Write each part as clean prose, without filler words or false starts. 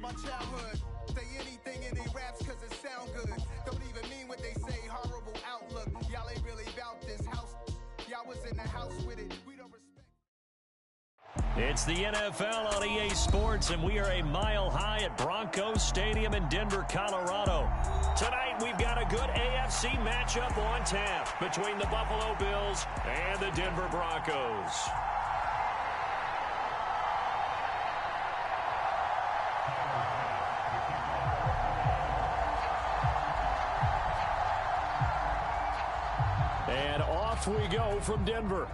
my childhood. Say anything in they raps cause it sound good. Don't even mean what they say, horrible outlook. Y'all ain't really about this house. Y'all was in the house with it. We don't respect. It's the NFL on EA Sports, and we are a mile high at Broncos Stadium in Denver, Colorado. Tonight, we've got a good AFC matchup on tap between the Buffalo Bills and the Denver Broncos. And off we go from Denver.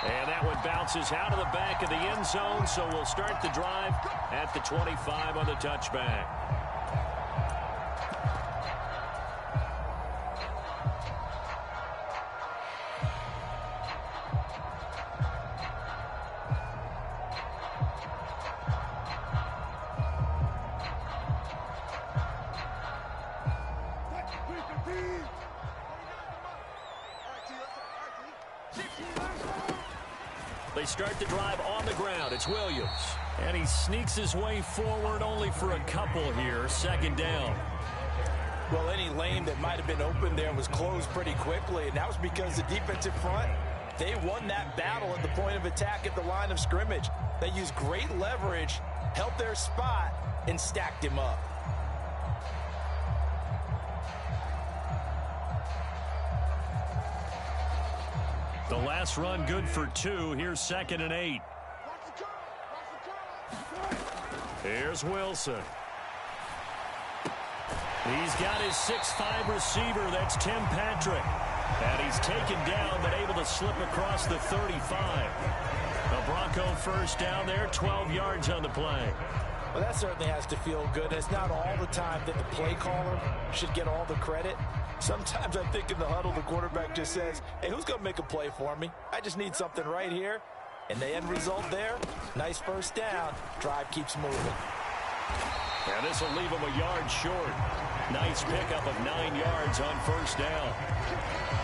And that one bounces out of the back of the end zone, so we'll start the drive at the 25 on the touchback. They start the drive on the ground. It's Williams. And he sneaks his way forward only for a couple here. Second down. Well, any lane that might have been open there was closed pretty quickly, and that was because the defensive front, they won that battle at the point of attack at the line of scrimmage. They used great leverage, held their spot, and stacked him up. The last run good for 2. Here's 2nd and 8. Here's Wilson. He's got his 6'5 receiver. That's Tim Patrick. And he's taken down, but able to slip across the 35. The Bronco first down there, 12 yards on the play. Well, that certainly has to feel good. It's not all the time that the play caller should get all the credit. Sometimes I think in the huddle, the quarterback just says, hey, who's going to make a play for me? I just need something right here. And the end result there, nice first down. Drive keeps moving. And this will leave him a yard short. Nice pickup of 9 yards on first down.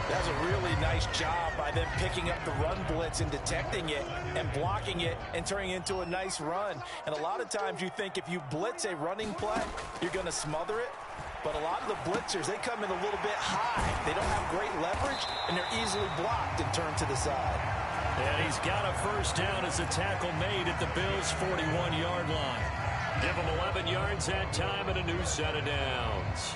That's a really nice job by them picking up the run blitz and detecting it and blocking it and turning it into a nice run. And a lot of times you think if you blitz a running play, you're going to smother it. But a lot of the blitzers, they come in a little bit high. They don't have great leverage, and they're easily blocked and turned to the side. And he's got a first down as a tackle made at the Bills' 41-yard line. Give him 11 yards that time and a new set of downs.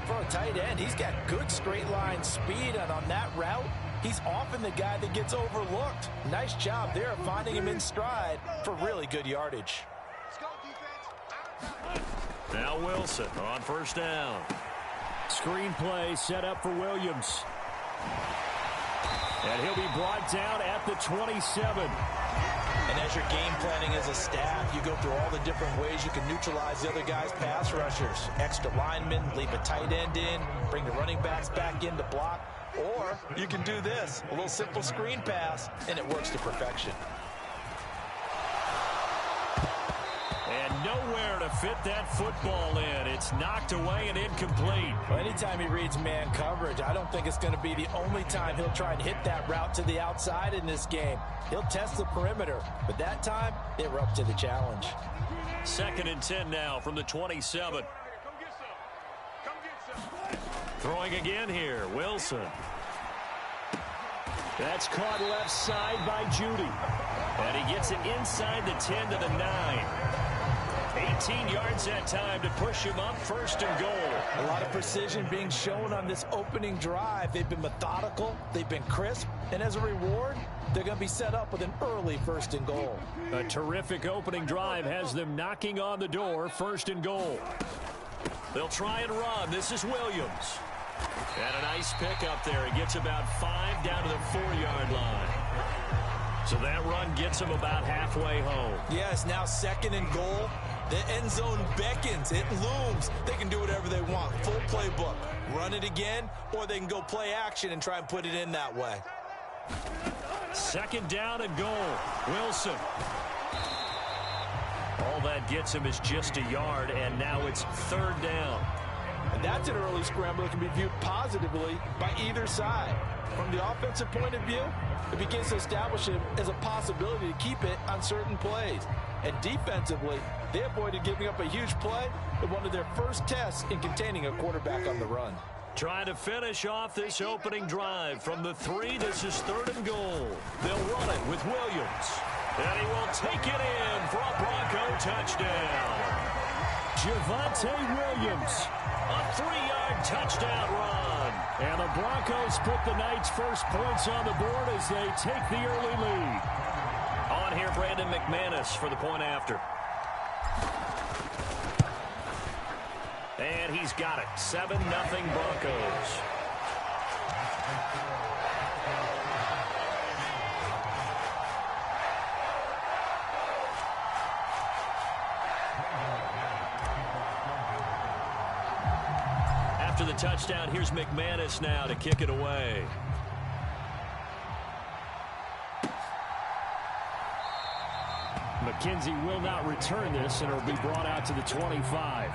For a tight end, he's got good straight line speed, and on that route, he's often the guy that gets overlooked. Nice job there of finding him in stride for really good yardage. Now Wilson on first down. Screen play set up for Williams. And he'll be brought down at the 27. And as you're game planning as a staff, you go through all the different ways you can neutralize the other guy's pass rushers. Extra linemen, leave a tight end in, bring the running backs back in to block. Or you can do this, a little simple screen pass, and it works to perfection. And nowhere to fit that football in. It's knocked away and incomplete. Well, anytime he reads man coverage, I don't think it's going to be the only time he'll try and hit that route to the outside in this game. He'll test the perimeter, but that time, they were up to the challenge. 2nd and 10 now from the 27. Throwing again here, Wilson. That's caught left side by Judy. And he gets it inside the 10 to the 9. 18 yards that time to push him up, 1st and goal. A lot of precision being shown on this opening drive. They've been methodical, they've been crisp, and as a reward, they're going to be set up with an early 1st and goal. A terrific opening drive has them knocking on the door, 1st and goal. They'll try and run. This is Williams. And a nice pickup there. He gets about 5 down to the 4-yard line. So that run gets him about halfway home. Yes, now 2nd and goal. The end zone beckons. It looms. They can do whatever they want. Full playbook. Run it again, or they can go play action and try and put it in that way. 2nd down and goal. Wilson. All that gets him is just a yard, and now it's 3rd down. And that's an early scramble that can be viewed positively by either side. From the offensive point of view, it begins to establish it as a possibility to keep it on certain plays. And defensively, they avoided giving up a huge play in one of their first tests in containing a quarterback on the run. Trying to finish off this opening drive from the 3. This is 3rd and goal. They'll run it with Williams. And he will take it in for a Bronco touchdown. Javonte Williams, a 3-yard touchdown run. And the Broncos put the Knights' first points on the board as they take the early lead. On here, Brandon McManus for the point after. And he's got it. 7-0 Broncos. After the touchdown, here's McManus now to kick it away. McKenzie will not return this, and it'll be brought out to the 25.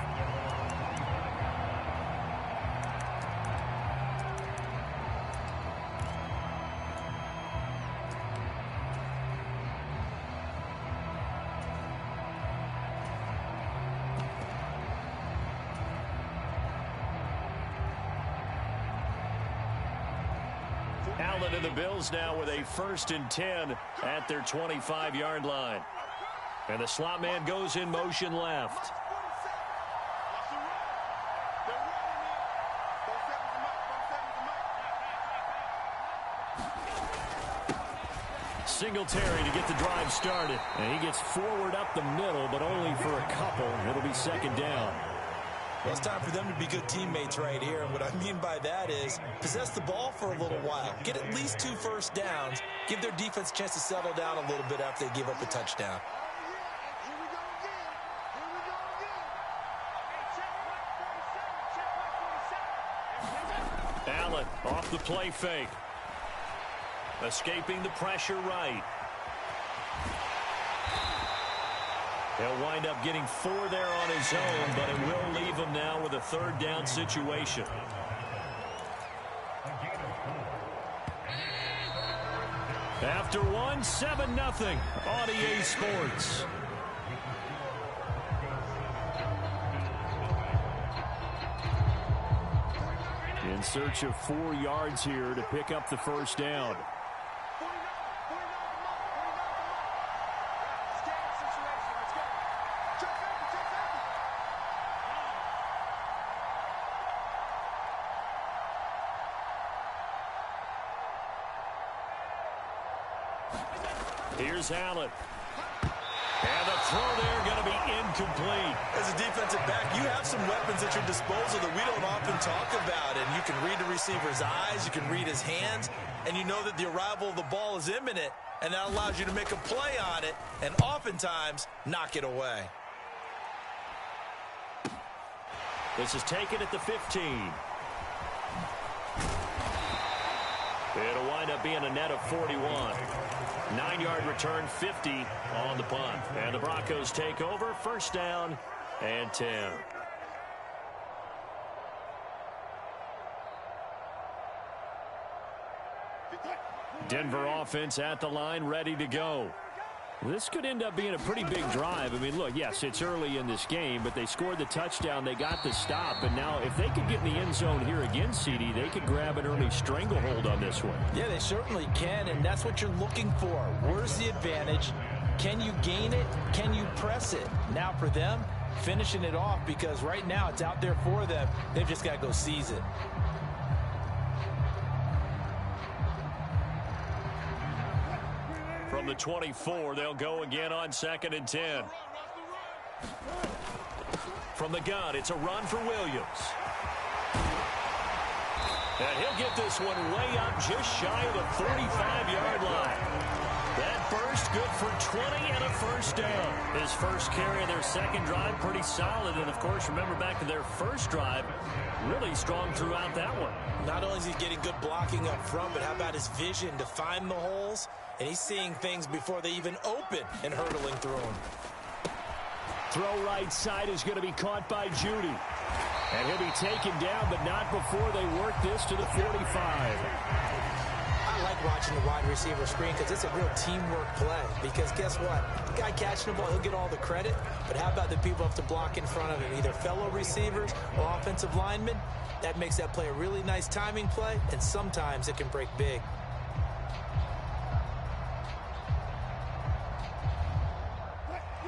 Allen and the Bills now with a 1st and 10 at their 25-yard line. And the slot man goes in motion left. Singletary to get the drive started. And he gets forward up the middle, but only for a couple. It'll be 2nd down. Well, it's time for them to be good teammates right here. And what I mean by that is possess the ball for a little while. Get at least 2 first downs. Give their defense a chance to settle down a little bit after they give up a touchdown. Allen off the play fake. Escaping the pressure right. He'll wind up getting 4 there on his own, but it will leave him now with a 3rd down situation. After 1, 7-0 on EA Sports. In search of 4 yards here to pick up the 1st down. Here's Allen. And the throw there going to be incomplete. As a defensive back, you have some weapons at your disposal that we don't often talk about. And you can read the receiver's eyes, you can read his hands, and you know that the arrival of the ball is imminent, and that allows you to make a play on it and oftentimes knock it away. This is taken at the 15. It'll wind up being a net of 41. 9-yard return, 50 on the punt. And the Broncos take over, 1st down and 10. Denver offense at the line, ready to go. This could end up being a pretty big drive. I mean, look, yes, it's early in this game, but they scored the touchdown. They got the stop. And now if they could get in the end zone here again, CD, they could grab an early stranglehold on this one. Yeah, they certainly can, and that's what you're looking for. Where's the advantage? Can you gain it? Can you press it? Now for them, finishing it off, because right now it's out there for them. They've just got to go seize it. From the 24, they'll go again on 2nd and 10. From the gun, it's a run for Williams. And he'll get this one way up just shy of the 35-yard line. That burst good for 20 and a 1st down. His first carry of their 2nd drive, pretty solid. And, of course, remember back to their 1st drive, really strong throughout that one. Not only is he getting good blocking up front, but how about his vision to find the holes? And he's seeing things before they even open and hurdling through them. Throw right side is going to be caught by Judy. And he'll be taken down, but not before they work this to the 45. I like watching the wide receiver screen because it's a real teamwork play. Because guess what? The guy catching the ball, he'll get all the credit. But how about the people who have to block in front of him, either fellow receivers or offensive linemen? That makes that play a really nice timing play, and sometimes it can break big.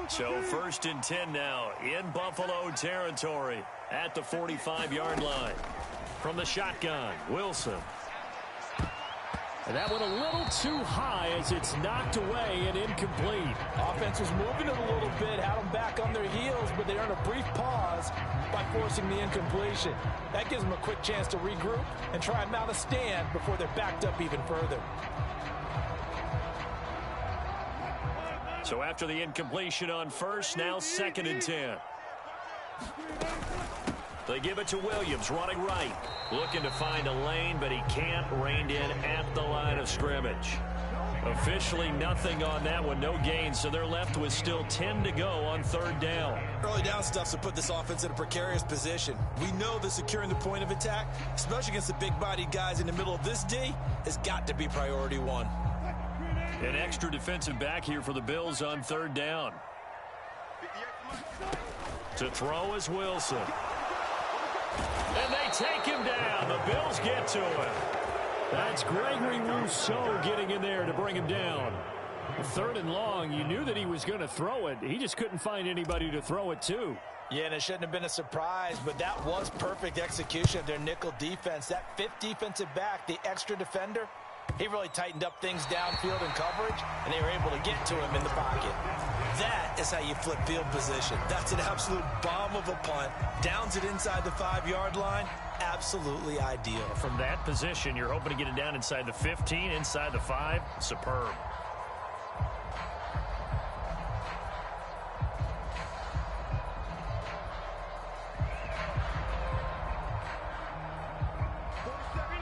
So 1st and 10 now in Buffalo territory at the 45-yard line. From the shotgun, Wilson. And that went a little too high as it's knocked away and incomplete. Offense was moving it a little bit, had them back on their heels, but they earned a brief pause by forcing the incompletion. That gives them a quick chance to regroup and try and mount a stand before they're backed up even further. So after the incompletion on 1st, now 2nd and 10. They give it to Williams, running right. Looking to find a lane, but he can't. Reined in at the line of scrimmage. Officially nothing on that one, no gain, so they're left with still 10 to go on 3rd down. Early down stuff to put this offense in a precarious position. We know that securing the point of attack, especially against the big-bodied guys in the middle of this D, has got to be priority one. An extra defensive back here for the Bills on 3rd down. To throw is Wilson. And they take him down. The Bills get to him. That's Gregory Rousseau getting in there to bring him down. 3rd and long, you knew that he was going to throw it. He just couldn't find anybody to throw it to. Yeah, and it shouldn't have been a surprise, but that was perfect execution of their nickel defense. That 5th defensive back, the extra defender, he really tightened up things downfield in coverage, and they were able to get to him in the pocket. That is how you flip field position. That's an absolute bomb of a punt. Downs it inside the 5-yard line. Absolutely ideal. From that position, you're hoping to get it down inside the 15, inside the 5. Superb.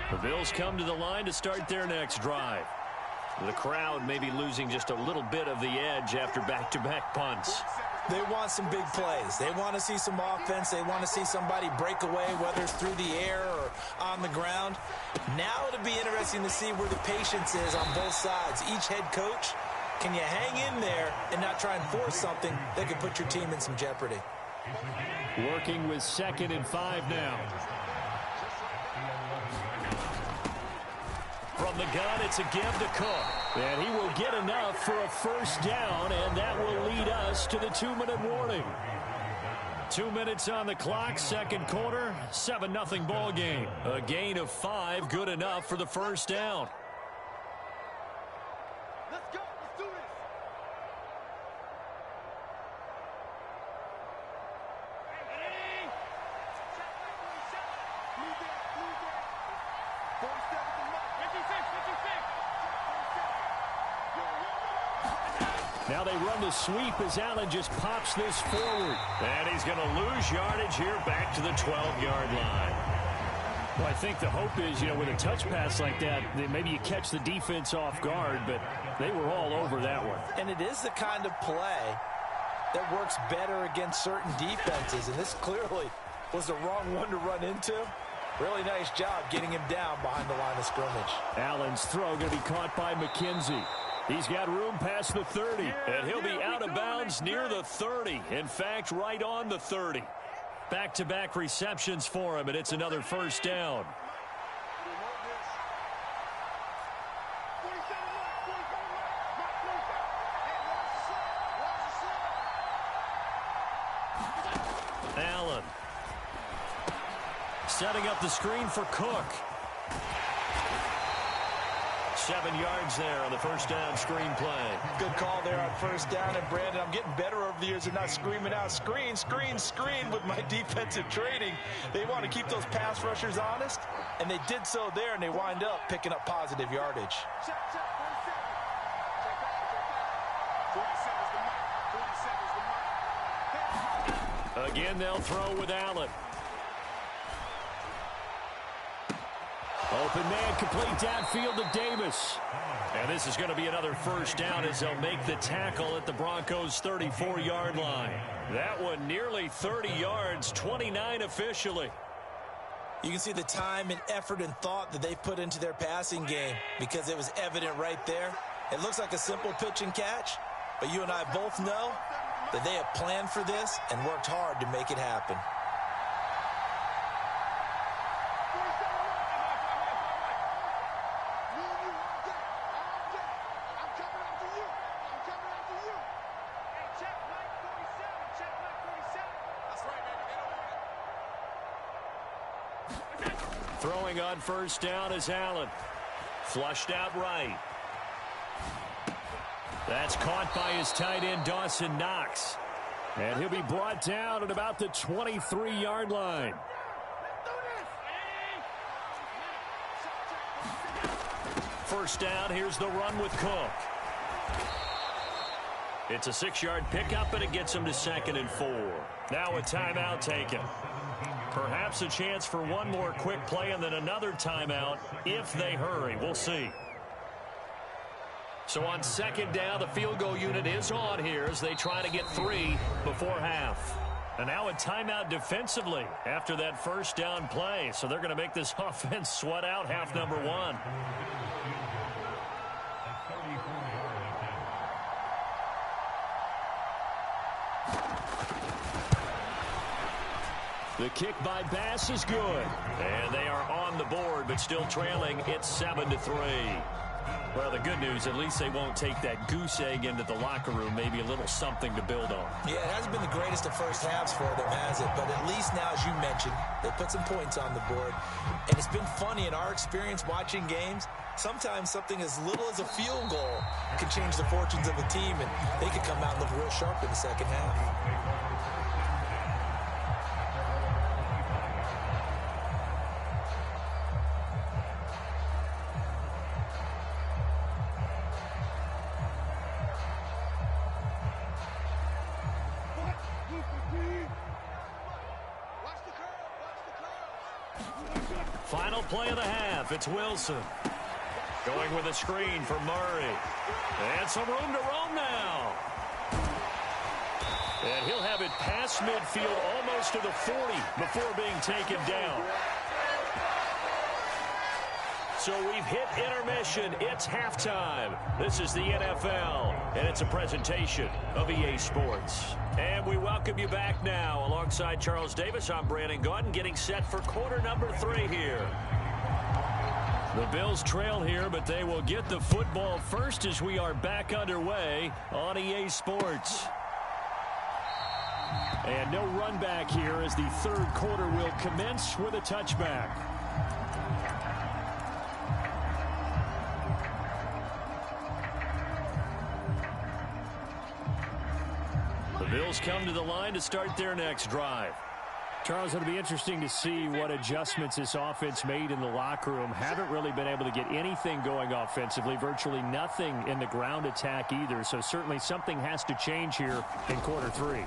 The Bills come to the line to start their next drive. The crowd may be losing just a little bit of the edge after back-to-back punts. They want some big plays. They want to see some offense. They want to see somebody break away, whether it's through the air or on the ground. Now it'll be interesting to see where the patience is on both sides. Each head coach, can you hang in there and not try and force something that could put your team in some jeopardy? Working with 2nd and 5 now. From the gun, it's a give to Cook. And he will get enough for a 1st down, and that will lead us to the 2-minute warning. 2 minutes on the clock, 2nd quarter, 7-0 ball game. A gain of 5, good enough for the 1st down. Let's go. Let's do this. Now they run the sweep as Allen just pops this forward. And he's going to lose yardage here back to the 12-yard line. Well, I think the hope is, with a touch pass like that maybe you catch the defense off guard, but they were all over that one. And it is the kind of play that works better against certain defenses, and this clearly was the wrong one to run into. Really nice job getting him down behind the line of scrimmage. Allen's throw going to be caught by McKenzie. He's got room past the 30, and he'll be out of bounds near the 30. In fact, right on the 30. Back-to-back receptions for him, and it's another 1st down. Allen setting up the screen for Cook. 7 yards there on the 1st down screen play. Good call there on 1st down. And, Brandon, I'm getting better over the years of not screaming out, screen, screen, screen with my defensive training. They want to keep those pass rushers honest, and they did so there, and they wind up picking up positive yardage. Again, they'll throw with Allen. Open man, complete downfield to Davis. And this is going to be another first down as they'll make the tackle at the Broncos' 34-yard line. That one nearly 30 yards, 29 officially. You can see the time and effort and thought that they've put into their passing game because it was evident right there. It looks like a simple pitch and catch, but you and I both know that they have planned for this and worked hard to make it happen. Throwing on first down is Allen. Flushed out right. That's caught by his tight end, Dawson Knox. And he'll be brought down at about the 23-yard line. First down, here's the run with Cook. It's a 6-yard pickup, and it gets him to 2nd and 4. Now a timeout taken. Perhaps a chance for one more quick play and then another timeout if they hurry. We'll see. So on 2nd down, the field goal unit is on here as they try to get 3 before half. And now a timeout defensively after that first down play. So they're going to make this offense sweat out half number 1. The kick by Bass is good. And they are on the board, but still trailing. It's 7-3. Well, the good news, at least they won't take that goose egg into the locker room. Maybe a little something to build on. Yeah, it hasn't been the greatest of first halves for them, has it? But at least now, as you mentioned, they put some points on the board. And it's been funny in our experience watching games. Sometimes something as little as a field goal can change the fortunes of a team, and they could come out and look real sharp in the second half. Final play of the half. It's Wilson. Going with a screen for Murray. And some room to roam now. And he'll have it past midfield almost to the 40 before being taken down. So we've hit intermission. It's halftime. This is the NFL, and it's a presentation of EA Sports. And we welcome you back now. Alongside Charles Davis, I'm Brandon Gaudin, getting set for quarter number 3 here. The Bills trail here, but they will get the football first as we are back underway on EA Sports. And no run back here as the third quarter will commence with a touchback. The Bills come to the line to start their next drive. Charles, it'll be interesting to see what adjustments this offense made in the locker room. Haven't really been able to get anything going offensively, virtually nothing in the ground attack either. So certainly something has to change here in quarter 3.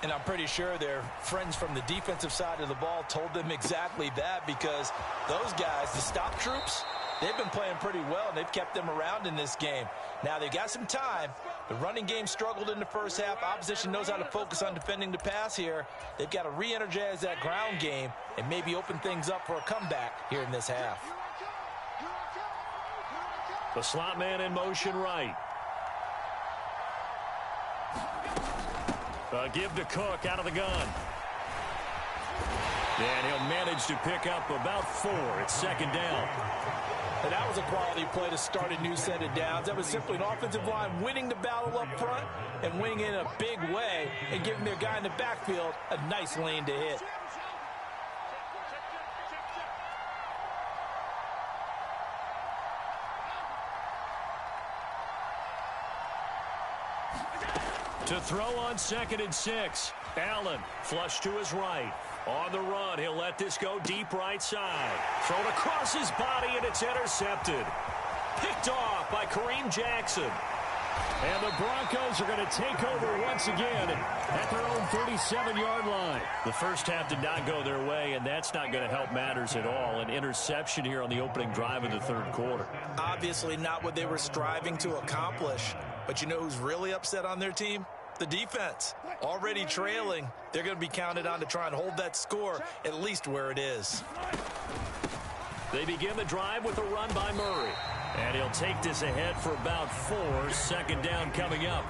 And I'm pretty sure their friends from the defensive side of the ball told them exactly that, because those guys, the stop troops, they've been playing pretty well, and they've kept them around in this game. Now, they've got some time. The running game struggled in the first half. Opposition knows how to focus on defending the pass here. They've got to re-energize that ground game and maybe open things up for a comeback here in this half. The slot man in motion right. Give to Cook out of the gun. And he'll manage to pick up about 4. It's 2nd down. And that was a quality play to start a new set of downs. That was simply an offensive line winning the battle up front and winning in a big way and giving their guy in the backfield a nice lane to hit. To throw on 2nd and 6. Allen flush to his right. On the run, he'll let this go deep right side. Thrown across his body, and it's intercepted. Picked off by Kareem Jackson. And the Broncos are going to take over once again at their own 37-yard line. The first half did not go their way, and that's not going to help matters at all. An interception here on the opening drive of the third quarter. Obviously not what they were striving to accomplish. But you know who's really upset on their team? The defense. Already trailing, they're going to be counted on to try and hold that score at least where it is. They begin the drive with a run by Murray. And he'll take this ahead for about 4. Second down coming up.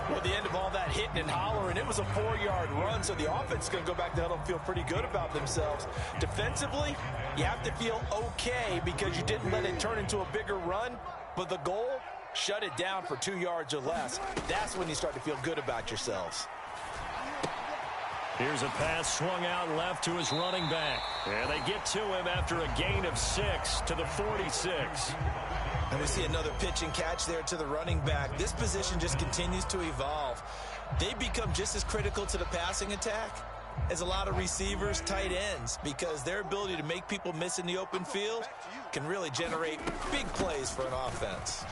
Well, at the end of all that hitting and hollering, it was a 4-yard run, so the offense is going to go back to huddle and feel pretty good about themselves. Defensively, you have to feel okay because you didn't let it turn into a bigger run, but the goal, shut it down for 2 yards or less. That's when you start to feel good about yourselves. Here's a pass swung out left to his running back. And they get to him after a gain of 6 to the 46. And we see another pitch and catch there to the running back. This position just continues to evolve. They become just as critical to the passing attack as a lot of receivers, tight ends, because their ability to make people miss in the open field can really generate big plays for an offense.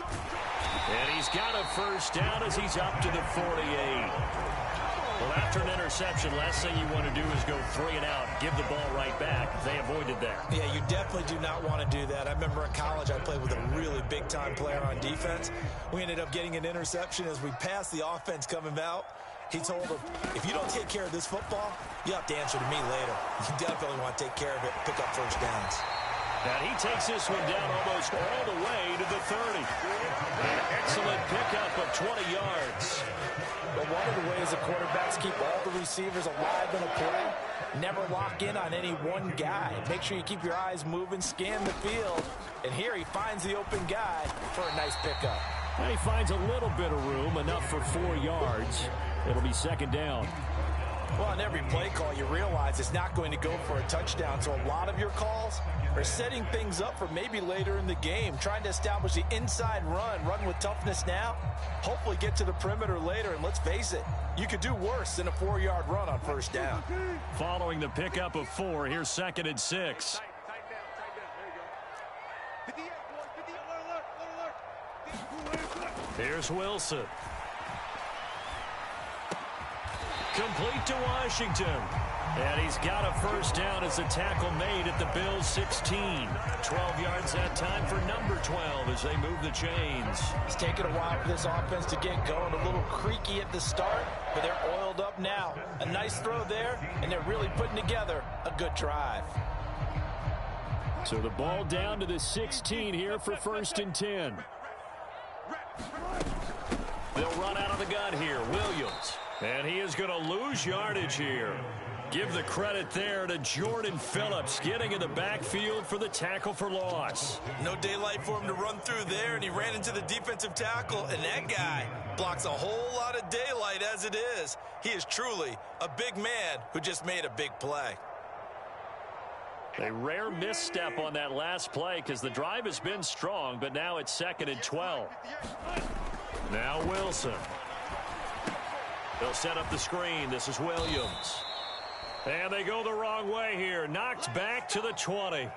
And he's got a first down as he's up to the 48. Well, after an interception, last thing you want to do is go 3 and out, give the ball right back. They avoided that. Yeah, you definitely do not want to do that. I remember in college I played with a really big-time player on defense. We ended up getting an interception as we passed the offense coming out. He told him, if you don't take care of this football, you have to answer to me later. You definitely want to take care of it, pick up first downs. And he takes this one down almost all the way to the 30. An excellent pickup of 20 yards. But one of the ways the quarterbacks keep all the receivers alive in a play, never lock in on any one guy. Make sure you keep your eyes moving, scan the field. And here he finds the open guy for a nice pickup. And he finds a little bit of room, enough for 4 yards. It'll be second down. Well, on every play call, you realize it's not going to go for a touchdown. So a lot of your calls are setting things up for maybe later in the game, trying to establish the inside run with toughness now, hopefully get to the perimeter later. And let's face it, you could do worse than a 4-yard run on first down. Following the pickup of 4, here's second and 6. Here's Wilson. Complete to Washington. And he's got a first down as a tackle made at the Bills' 16. 12 yards that time for number 12 as they move the chains. It's taken a while for this offense to get going. A little creaky at the start, but they're oiled up now. A nice throw there, and they're really putting together a good drive. So the ball down to the 16 here for first and 10. They'll run out of the gun here. Williams. And he is going to lose yardage here. Give the credit there to Jordan Phillips, getting in the backfield for the tackle for loss. No daylight for him to run through there, and he ran into the defensive tackle, and that guy blocks a whole lot of daylight as it is. He is truly a big man who just made a big play. A rare misstep on that last play because the drive has been strong, but now it's second and 12. Now Wilson. They'll set up the screen. This is Williams. And they go the wrong way here. Knocked back to the 20.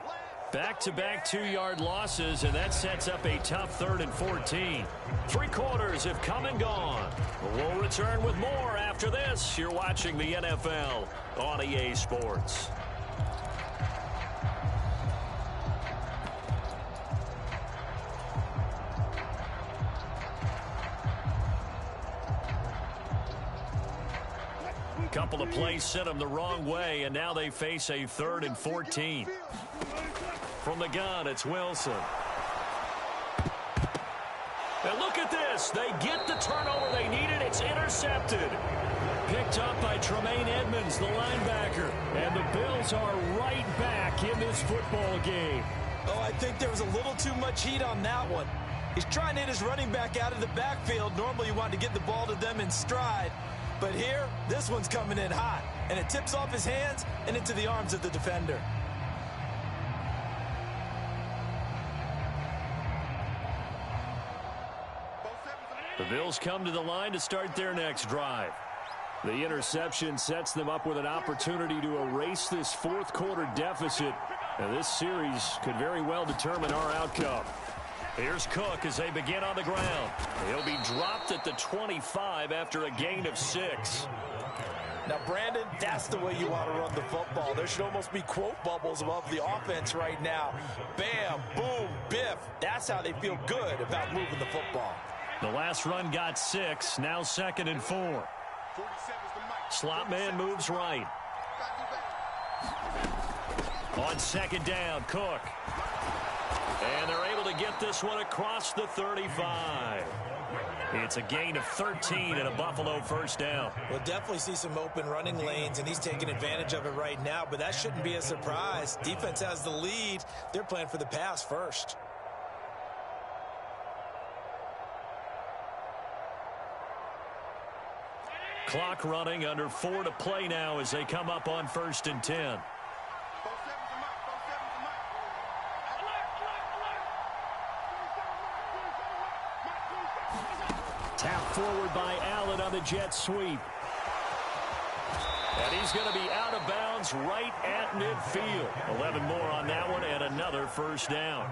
Back-to-back 2-yard losses, and that sets up a tough 3rd and 14. 3 quarters have come and gone. We'll return with more after this. You're watching the NFL on EA Sports. Couple of plays sent them the wrong way, and now they face a 3rd and 14. From the gun, it's Wilson. And look at this. They get the turnover they needed. It's intercepted. Picked up by Tremaine Edmonds, the linebacker. And the Bills are right back in this football game. Oh, I think there was a little too much heat on that one. He's trying to hit his running back out of the backfield. Normally you want to get the ball to them in stride. But here, this one's coming in hot, and it tips off his hands and into the arms of the defender. The Bills come to the line to start their next drive. The interception sets them up with an opportunity to erase this 4th quarter deficit. And this series could very well determine our outcome. Here's Cook as they begin on the ground. He'll be dropped at the 25 after a gain of 6. Now, Brandon, that's the way you want to run the football. There should almost be quote bubbles above the offense right now. Bam, boom, biff. That's how they feel good about moving the football. The last run got 6, now 2nd and 4. Slot man moves right. On 2nd down, Cook. And they're able to get this one across the 35. It's a gain of 13 and a Buffalo first down. We'll definitely see some open running lanes, and he's taking advantage of it right now, but that shouldn't be a surprise. Defense has the lead. They're playing for the pass first. Clock running, under 4 to play now as they come up on 1st and 10. Tapped forward by Allen on the jet sweep. And he's going to be out of bounds right at midfield. 11 more on that one and another first down.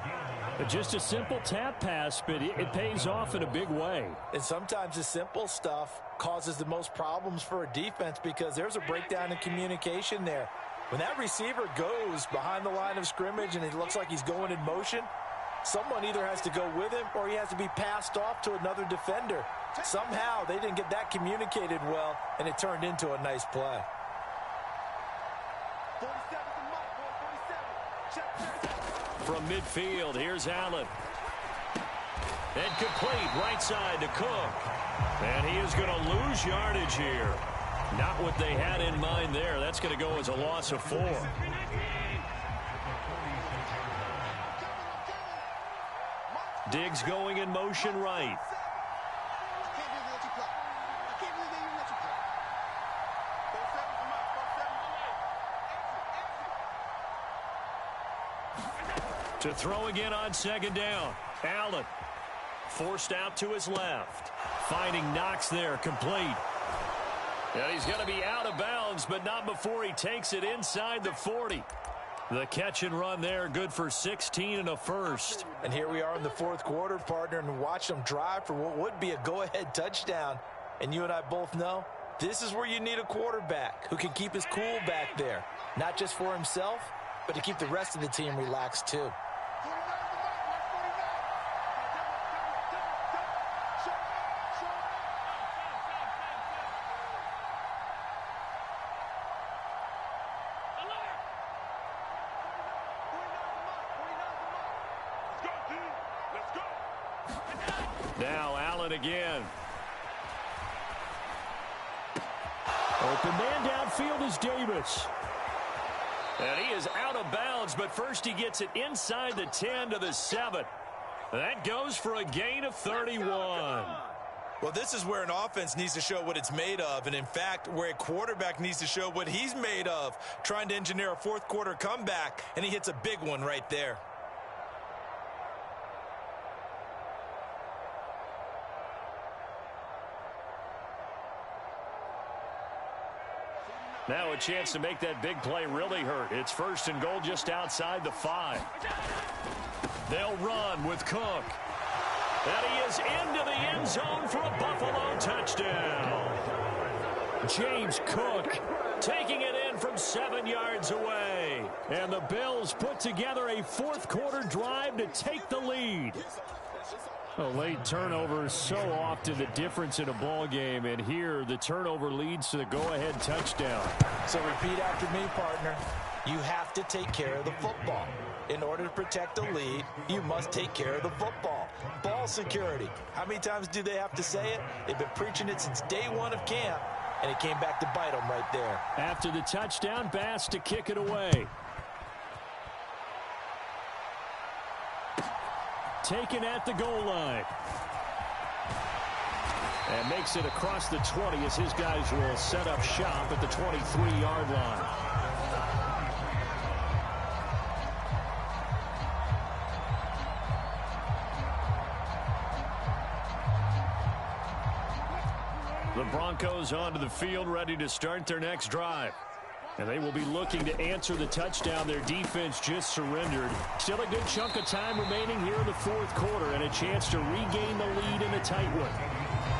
Just a simple tap pass, but it pays off in a big way. And sometimes the simple stuff causes the most problems for a defense because there's a breakdown in communication there. When that receiver goes behind the line of scrimmage and it looks like he's going in motion, someone either has to go with him or he has to be passed off to another defender. Somehow they didn't get that communicated well, and it turned into a nice play. From midfield, here's Allen. And complete right side to Cook. And he is going to lose yardage here. Not what they had in mind there. That's going to go as a loss of 4. Diggs going in motion right. To throw again on 2nd down. Allen forced out to his left. Finding Knox there, complete. And he's going to be out of bounds, but not before he takes it inside the 40. The catch and run there, good for 16 and a first. And here we are in the 4th quarter, partner, and watch them drive for what would be a go-ahead touchdown. And you and I both know this is where you need a quarterback who can keep his cool back there. Not just for himself, but to keep the rest of the team relaxed too. Now Allen again. Open man downfield is Davis. And he is out of bounds, but first he gets it inside the 10 to the 7. That goes for a gain of 31. Well, this is where an offense needs to show what it's made of, and in fact, where a quarterback needs to show what he's made of, trying to engineer a 4th quarter comeback, and he hits a big one right there. Now a chance to make that big play really hurt. It's 1st and goal just outside the 5. They'll run with Cook. And he is into the end zone for a Buffalo touchdown. James Cook taking it in from 7 yards away. And the Bills put together a 4th quarter drive to take the lead. A late turnover is so often the difference in a ball game, and here the turnover leads to the go-ahead touchdown. So repeat after me, partner. You have to take care of the football. In order to protect the lead, you must take care of the football. Ball security. How many times do they have to say it? They've been preaching it since day 1 of camp, and it came back to bite them right there. After the touchdown, Bass to kick it away. Taken at the goal line. And makes it across the 20 as his guys will set up shop at the 23-yard line. The Broncos onto the field, ready to start their next drive. And they will be looking to answer the touchdown their defense just surrendered. Still a good chunk of time remaining here in the fourth quarter and a chance to regain the lead in a tight one.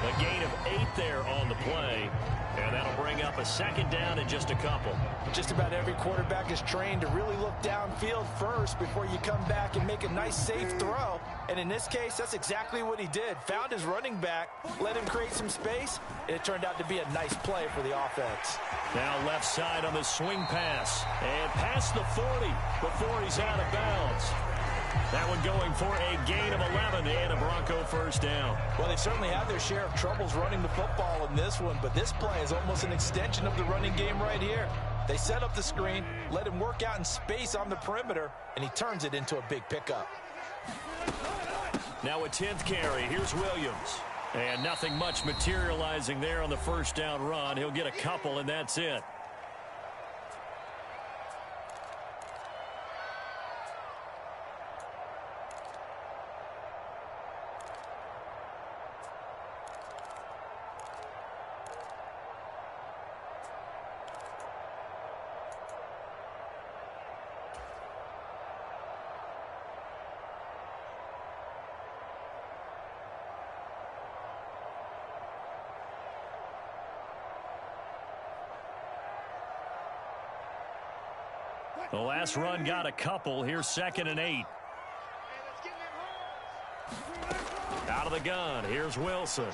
A gain of 8 there on the play. And that'll bring up a second down in just a couple. Just about every quarterback is trained to really look downfield first before you come back and make a nice safe throw. And in this case, that's exactly what he did. Found his running back, let him create some space, and it turned out to be a nice play for the offense. Now left side on the swing pass. And past the 40 before he's out of bounds. That one going for a gain of 11 and a Bronco first down. Well, they certainly had their share of troubles running the football in this one, but this play is almost an extension of the running game right here. They set up the screen, let him work out in space on the perimeter, and he turns it into a big pickup. Now a 10th carry. Here's Williams. And nothing much materializing there on the first down run. He'll get a couple, and that's it. The last run got a couple. Here's 2nd and 8. Out of the gun. Here's Wilson.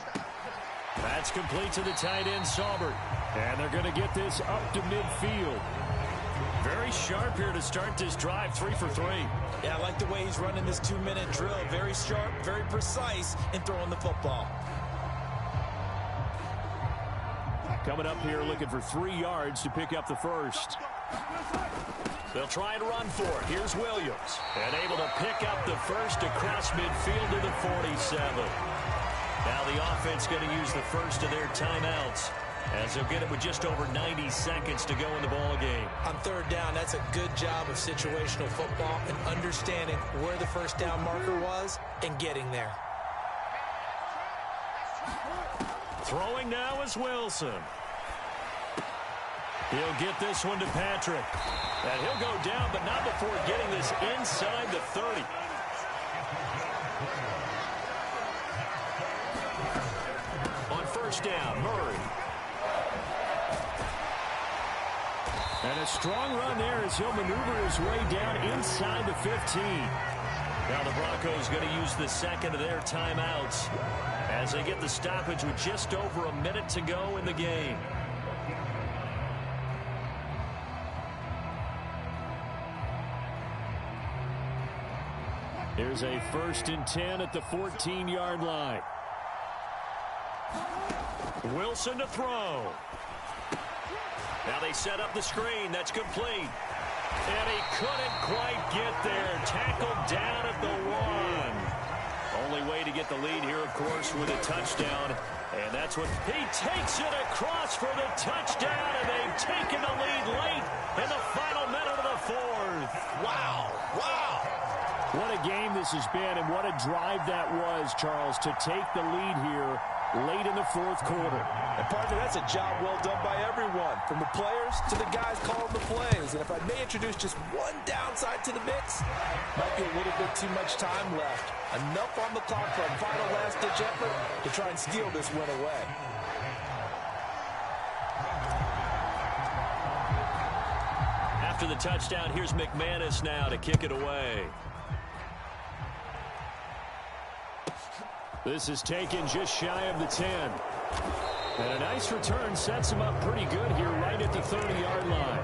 That's complete to the tight end, Saubert. And they're going to get this up to midfield. Very sharp here to start this drive. 3 for 3. Yeah, I like the way he's running this 2-minute drill. Very sharp, very precise in throwing the football. Coming up here looking for 3 yards to pick up the first. They'll try and run for it. Here's Williams. And able to pick up the first across midfield to the 47. Now the offense going to use the first of their timeouts as they'll get it with just over 90 seconds to go in the ball game. On third down, that's a good job of situational football and understanding where the first down marker was and getting there. Throwing now is Wilson. He'll get this one to Patrick. And he'll go down, but not before getting this inside the 30. On first down, Murray. And a strong run there as he'll maneuver his way down inside the 15. Now the Broncos going to use the second of their timeouts as they get the stoppage with just over a minute to go in the game. Here's a 1st and 10 at the 14-yard line. Wilson to throw. Now they set up the screen. That's complete. And he couldn't quite get there. Tackled down at the 1. Only way to get the lead here, of course, with a touchdown. And that's what he takes it across for the touchdown. And they've taken the lead late in the final minute of the 4th. Wow. Wow. What a game this has been, and what a drive that was, Charles, to take the lead here late in the 4th quarter. And partner, that's a job well done by everyone, from the players to the guys calling the plays. And if I may introduce just one downside to the mix, might be a little bit too much time left. Enough on the clock for a final last-ditch effort to try and steal this win away. After the touchdown, here's McManus now to kick it away. This is taken just shy of the 10. And a nice return sets him up pretty good here right at the 30-yard line.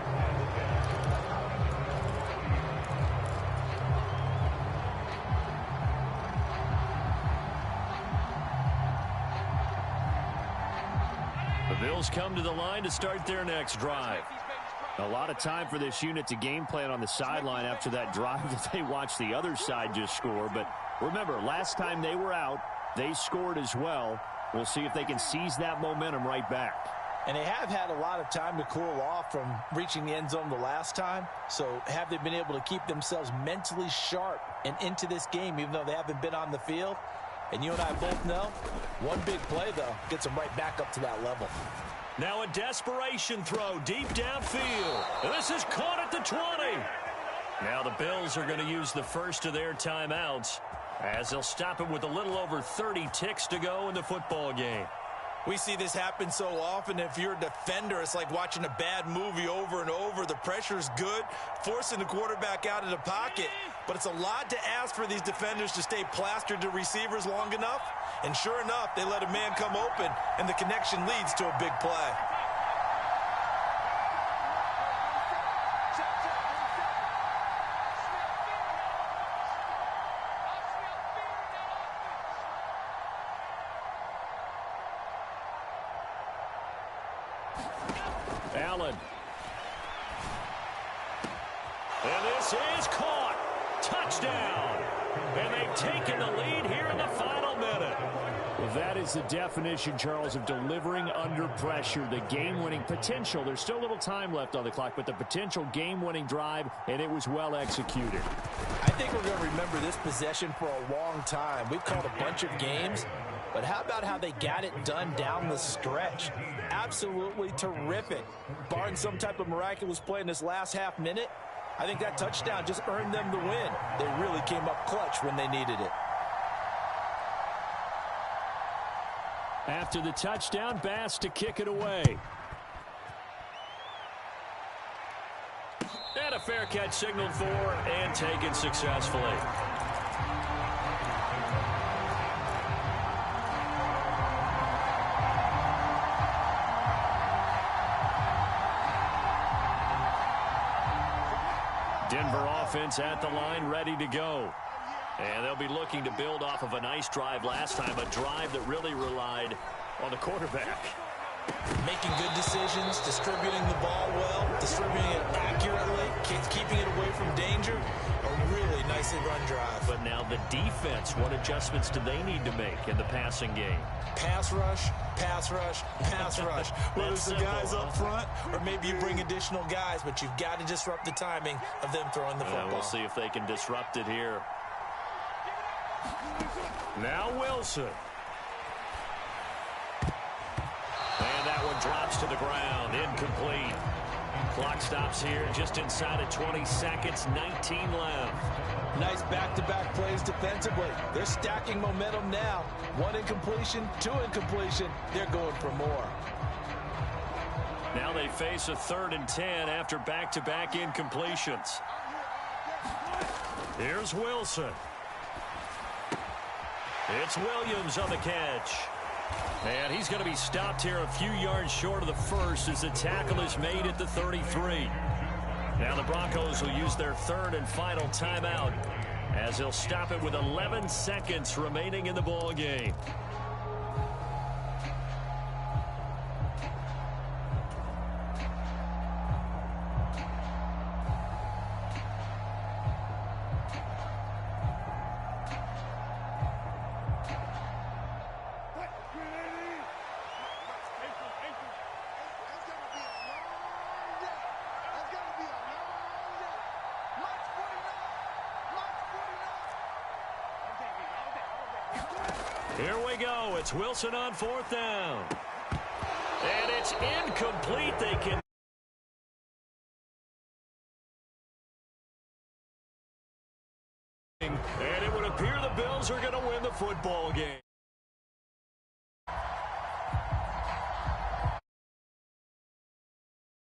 The Bills come to the line to start their next drive. A lot of time for this unit to game plan on the sideline after that drive that they watched the other side just score. But remember, last time they were out, they scored as well. We'll see if they can seize that momentum right back. And they have had a lot of time to cool off from reaching the end zone the last time. So have they been able to keep themselves mentally sharp and into this game, even though they haven't been on the field? And you and I both know, one big play, though, gets them right back up to that level. Now a desperation throw deep downfield. And this is caught at the 20. Now the Bills are going to use the first of their timeouts as they'll stop it with a little over 30 ticks to go in the football game. We see this happen so often. If you're a defender, it's like watching a bad movie over and over. The pressure's good, forcing the quarterback out of the pocket. But it's a lot to ask for these defenders to stay plastered to receivers long enough. And sure enough, they let a man come open, and the connection leads to a big play. Allen. And this is caught. Touchdown. And they've taken the lead here in the final minute. Well, that is the definition, Charles, of delivering under pressure. The game-winning potential. There's still a little time left on the clock, but the potential game-winning drive, and it was well executed. I think we're going to remember this possession for a long time. We've called a bunch of games, but how about how they got it done down the stretch? Absolutely terrific. Barring some type of miraculous play in this last half minute, I think that touchdown just earned them the win. They really came up clutch when they needed it. After the touchdown, Bass to kick it away. And a fair catch signaled for and taken successfully. Denver offense at the line, ready to go. And they'll be looking to build off of a nice drive last time, a drive that really relied on the quarterback. Making good decisions, distributing the ball well, distributing it accurately, keeping it away from danger. A really nicely run drive. But now the defense, what adjustments do they need to make in the passing game? Pass rush, pass rush, pass rush. Whether it's the guys up front or maybe you bring additional guys, but you've got to disrupt the timing of them throwing the football. We'll see if they can disrupt it here. Now Wilson. And that one drops to the ground. Incomplete. Clock stops here just inside of 20 seconds. 19 left. Nice back-to-back plays defensively. They're stacking momentum now. One incompletion, two incompletion. They're going for more. Now they face a 3rd and 10 after back-to-back incompletions. Here's Wilson. It's Williams on the catch. And he's going to be stopped here a few yards short of the first as the tackle is made at the 33. Now the Broncos will use their 3rd and final timeout as they'll stop it with 11 seconds remaining in the ball game. Here we go. It's Wilson on 4th down. And it's incomplete. They can. And it would appear the Bills are going to win the football game.